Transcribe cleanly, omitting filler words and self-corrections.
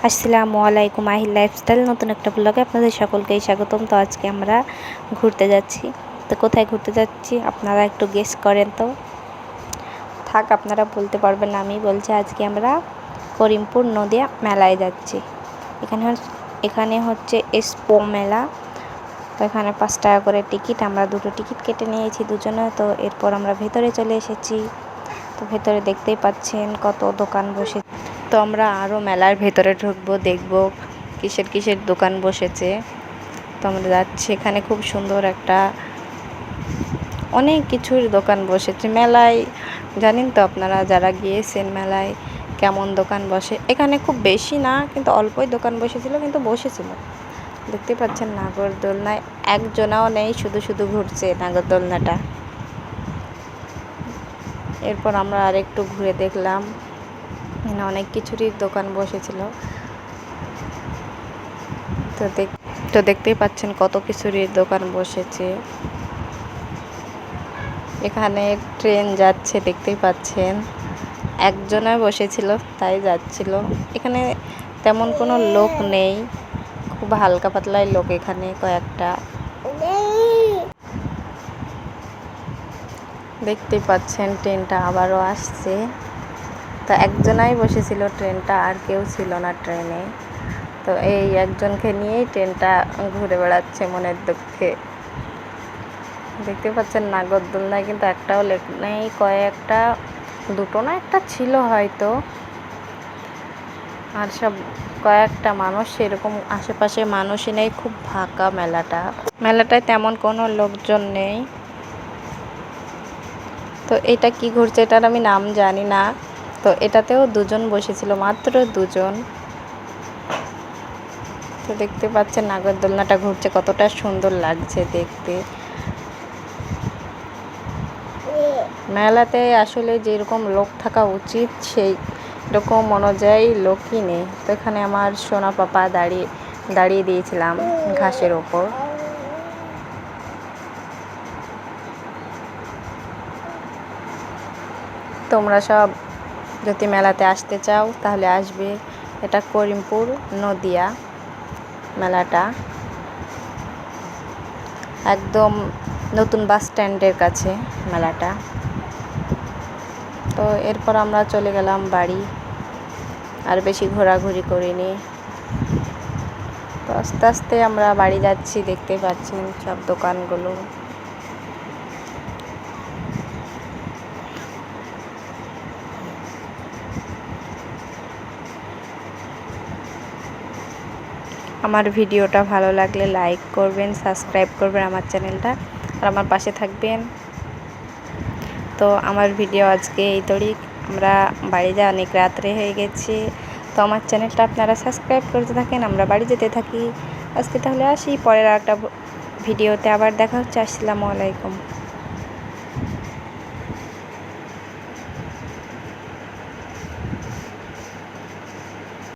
আসসালামু আলাইকুম, আহিল লাইফস্টাইল নতুন একটা ব্লগে আপনাদের সকলকেই স্বাগতম। তো আজকে আমরা ঘুরতে যাচ্ছি। তো কোথায় ঘুরতে যাচ্ছি আপনারা একটু গেস করেন তো। থাক, আপনারা বলতে পারবেন না, আমি বলছি। আজকে আমরা করিমপুর নদিয়া মেলায় যাচ্ছি। এখানে হচ্ছে এক্সপো মেলা। তো এখানে 5 টাকা করে টিকিট। আমরা 2টো টিকিট কেটে নিয়েছি দুজনে। তো এরপর আমরা ভেতরে চলে এসেছি। তো ভেতরে দেখতেই পাচ্ছেন কত দোকান বসে। তো আমরা আরও মেলার ভেতরে ঢুকবো, দেখব কিসের দোকান বসেছে। তো আমরা যাচ্ছি। এখানে খুব সুন্দর একটা অনেক কিছুর দোকান বসেছে মেলায়। জানেন তো আপনারা যারা গিয়েছেন মেলায় কেমন দোকান বসে। এখানে খুব বেশি না, কিন্তু অল্পই দোকান বসেছিল, কিন্তু বসেছিল। দেখতে পাচ্ছেন নাগরদোলনায় একজনাও নেই, শুধু ঘুরছে নাগরদোলনাটা। এরপর আমরা আরেকটু ঘুরে দেখলাম, এখানে অনেক কিছুরই দোকান বসেছিল। তো দেখতেই পাচ্ছেন কত কিছুরই দোকান বসেছে। এখানে ট্রেন যাচ্ছে, দেখতেই পাচ্ছেন। একজনে বসেছিল, তাই যাচ্ছিল। এখানে তেমন কোনো লোক নেই, খুব হালকা পাতলাই লোক এখানে কয়েকটা। দেখতেই পাচ্ছেন ট্রেনটা আবারও আসছে। তো একজনাই বসেছিল ট্রেনটা, আর কেউ ছিল না ট্রেনে। তো এই একজনকে নিয়েই ট্রেনটা ঘুরে বেড়াচ্ছে মনের দুঃখে। দেখতে পাচ্ছেন নাগরদোলনায় কিন্তু একটাও লেক নেই, কয়েকটা, দুটো না একটা ছিল হয়তো। আর সব কয়েকটা মানুষ, সেরকম আশেপাশে মানুষই নেই, খুব ফাঁকা মেলাটায় তেমন কোনো লোকজন নেই। তো এটা কি ঘুরছে, এটার আমি নাম জানি না। তো এটাতেও দুজন বসেছিল, মাত্র দুজন। তো দেখতে পাচ্ছেন নাগরদোলনাটা ঘুরছে, কতটা সুন্দর লাগছে দেখতে। মেলাতে আসলে যেরকম লোক থাকা উচিত সেই রকম অনুযায়ী লোকই নেই। তো এখানে আমার সোনা পাপা দাঁড়িয়ে দিয়েছিলাম ঘাসের ওপর। তোমরা সব যদি মেলাতে আসতে চাও তাহলে আসবে। এটা করিমপুর নদিয়া মেলাটা, একদম নতুন বাস স্ট্যান্ডের কাছে মেলাটা। তো এরপর আমরা চলে গেলাম বাড়ি, আর বেশি ঘোরাঘুরি করিনি। তো আস্তে আস্তে আমরা বাড়ি যাচ্ছি, দেখতে পাচ্ছেন সব দোকানগুলো। আমার ভিডিওটা ভালো লাগলে লাইক করবেন, সাবস্ক্রাইব করবেন আমার চ্যানেলটা, আর আমার পাশে থাকবেন। তো আমার ভিডিও আজকে এই তরিক, আমরা বাড়ি যা অনেক রাত্রে হয়ে গেছে। তো আমার চ্যানেলটা আপনারা সাবস্ক্রাইব করতে থাকেন, আমরা বাড়ি যেতে থাকি। আজকে তাহলে আসি, পরের একটা ভিডিওতে আবার দেখা হচ্ছে। আসসালামু আলাইকুম।